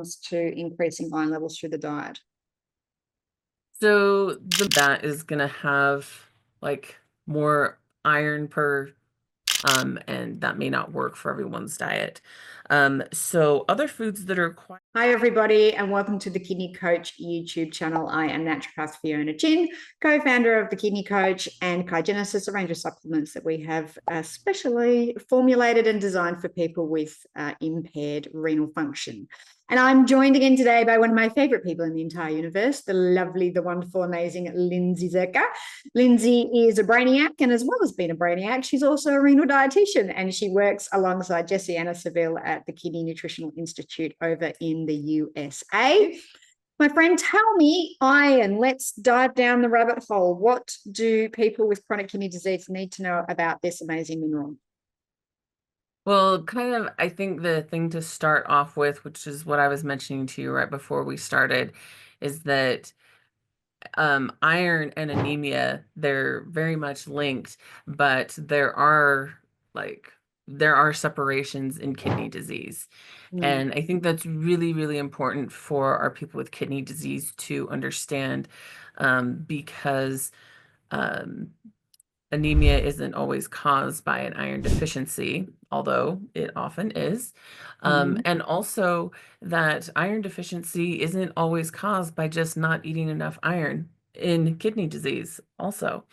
comes to increasing iron levels through the diet? So that is gonna have like more iron per and that may not work for everyone's diet. So other foods that are quite Hi, everybody, and welcome to the Kidney Coach YouTube channel. I am naturopath Fiona Chin, co-founder of the Kidney Coach and Kaigenesis, a range of supplements that we have specially formulated and designed for people with impaired renal function. And I'm joined again today by one of my favorite people in the entire universe, the lovely, the wonderful, amazing Lindsey Zirker. Lindsey is a brainiac, and as well as being a brainiac, she's also a renal dietitian, and she works alongside Jessie Anna Seville at the Kidney Nutritional Institute over in the USA. My friend, tell me iron. Let's dive down the rabbit hole. What do people with chronic kidney disease need to know about this amazing mineral? Well, kind of, I think the thing to start off with, which is what I was mentioning to you right before we started, is that iron and anemia, they're very much linked, but like there are separations in kidney disease. Mm. And I think that's really, really important for our people with kidney disease to understand, because um, anemia isn't always caused by an iron deficiency, although it often is. Mm. And also that iron deficiency isn't always caused by just not eating enough iron in kidney disease, also.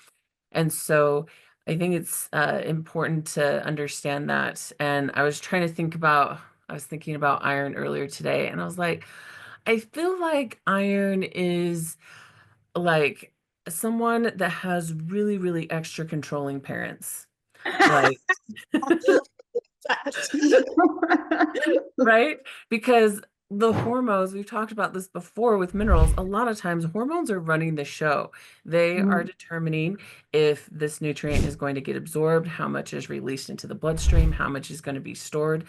And so I think it's important to understand that. And I was thinking about iron earlier today, and I was like, I feel like iron is like someone that has really, really extra controlling parents. Like, right? Because the hormones, we've talked about this before with minerals, a lot of times hormones are running the show. They are determining if this nutrient is going to get absorbed, how much is released into the bloodstream, how much is going to be stored.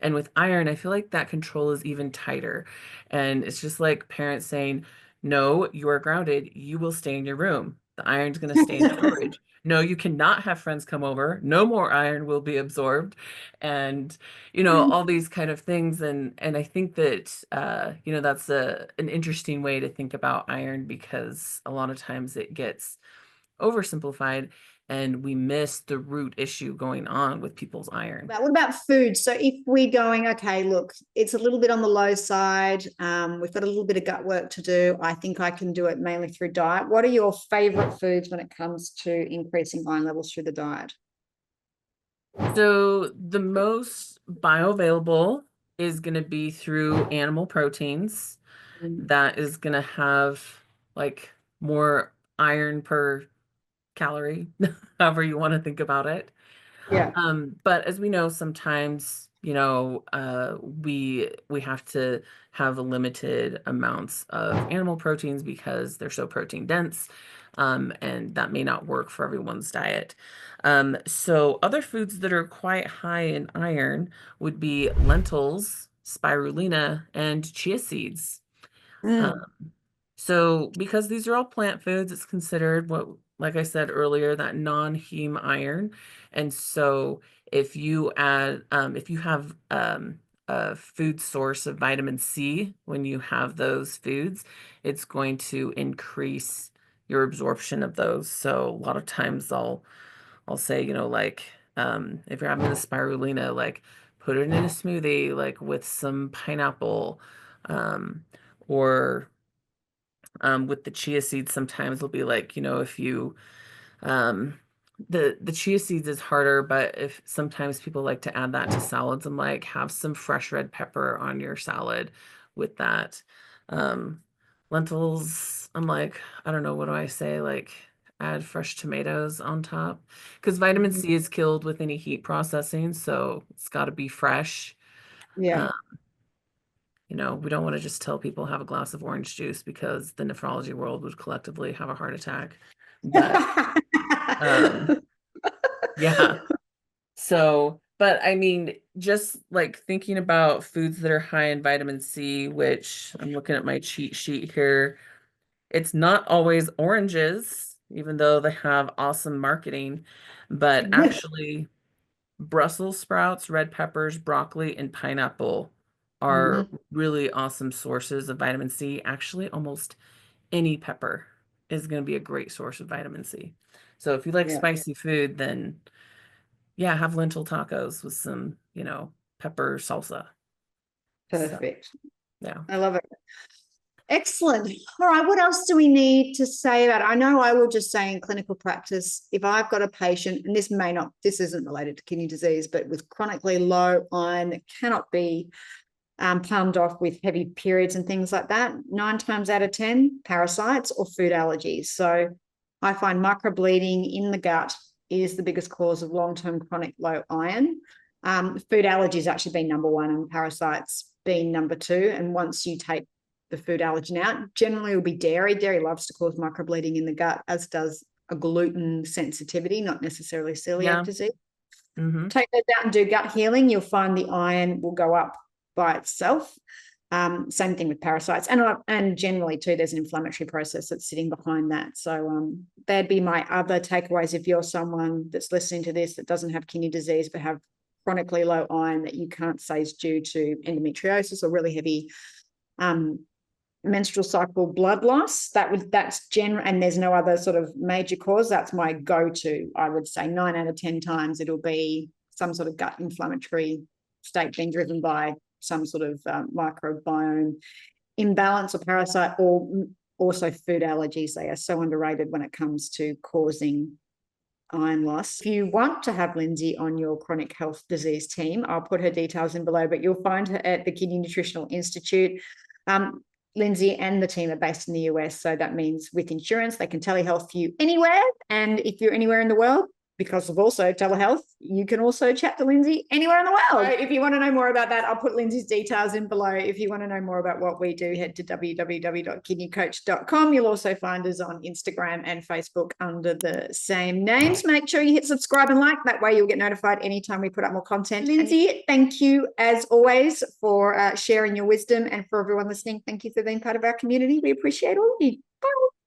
And with iron, I feel like that control is even tighter. And it's just like parents saying, no, you are grounded. You will stay in your room. The iron's going to stay in storage. No, you cannot have friends come over. No more iron will be absorbed. And all these kind of things. And I think that that's an interesting way to think about iron, because a lot of times it gets oversimplified and we miss the root issue going on with people's iron. What about food? So if we're going, okay, look, it's a little bit on the low side. We've got a little bit of gut work to do. I think I can do it mainly through diet. What are your favorite foods when it comes to increasing iron levels through the diet? So the most bioavailable is going to be through animal proteins. Mm. That is going to have like more iron per calorie, however you want to think about it. Yeah. But as we know, sometimes, we have to have limited amounts of animal proteins because they're so protein dense, and that may not work for everyone's diet. So other foods that are quite high in iron would be lentils, spirulina, and chia seeds. Mm. Um, so because these are all plant foods, it's considered what, like I said earlier, that non-heme iron. And so if you have a food source of vitamin C when you have those foods, it's going to increase your absorption of those. So a lot of times I'll say, if you're having the spirulina, like put it in a smoothie, like with some pineapple, or with the chia seeds, sometimes it'll be like, if you um the chia seeds is harder, but if sometimes people like to add that to salads, and like have some fresh red pepper on your salad with that. Um Lentils, I'm like, I don't know, what do I say? Like add fresh tomatoes on top, because vitamin Mhm. C is killed with any heat processing, so it's got to be fresh. Yeah. Uh, we don't want to just tell people have a glass of orange juice, because the nephrology world would collectively have a heart attack. But um, yeah. So, but I mean, just like thinking about foods that are high in vitamin C, which I'm looking at my cheat sheet here, it's not always oranges, even though they have awesome marketing, but actually Brussels sprouts, red peppers, broccoli, and pineapple are really awesome sources of vitamin C. Actually, almost any pepper is going to be a great source of vitamin C. So if you like Yeah, spicy food, then yeah, have lentil tacos with some, pepper salsa. So, perfect. yeah. I love it. Excellent. All right. What else do we need to say about it? I know I will just say in clinical practice, if I've got a patient, and this isn't related to kidney disease, but with chronically low iron that cannot be palmed off with heavy periods and things like that, 9 times out of 10, parasites or food allergies. So I find microbleeding in the gut is the biggest cause of long-term chronic low iron. Food allergies actually being number 1 and parasites being number 2. And once you take the food allergen out, generally it will be dairy. Dairy loves to cause microbleeding in the gut, as does a gluten sensitivity, not necessarily celiac disease. Take those out and do gut healing. You'll find the iron will go up by itself. Same thing with parasites. And generally too, there's an inflammatory process that's sitting behind that. So that'd be my other takeaways. If you're someone that's listening to this that doesn't have kidney disease but have chronically low iron that you can't say is due to endometriosis or really heavy menstrual cycle blood loss, that's general, and there's no other sort of major cause. That's my go-to. I would say 9 out of 10 times it'll be some sort of gut inflammatory state being driven by some sort of microbiome imbalance or parasite, or also food allergies. They are so underrated when it comes to causing iron loss. If you want to have Lindsey on your chronic health disease team, I'll put her details in below, but you'll find her at the Kidney Nutritional Institute. Lindsey and the team are based in the US, so that means with insurance, they can telehealth you anywhere. And if you're anywhere in the world, because of also telehealth, you can also chat to Lindsey anywhere in the world. So if you want to know more about that, I'll put Lindsey's details in below. If you want to know more about what we do, head to www.kidneycoach.com. You'll also find us on Instagram and Facebook under the same names. Make sure you hit subscribe and like. That way you'll get notified anytime we put up more content. Lindsey, thank you as always for sharing your wisdom, and for everyone listening, thank you for being part of our community. We appreciate all of you. Bye.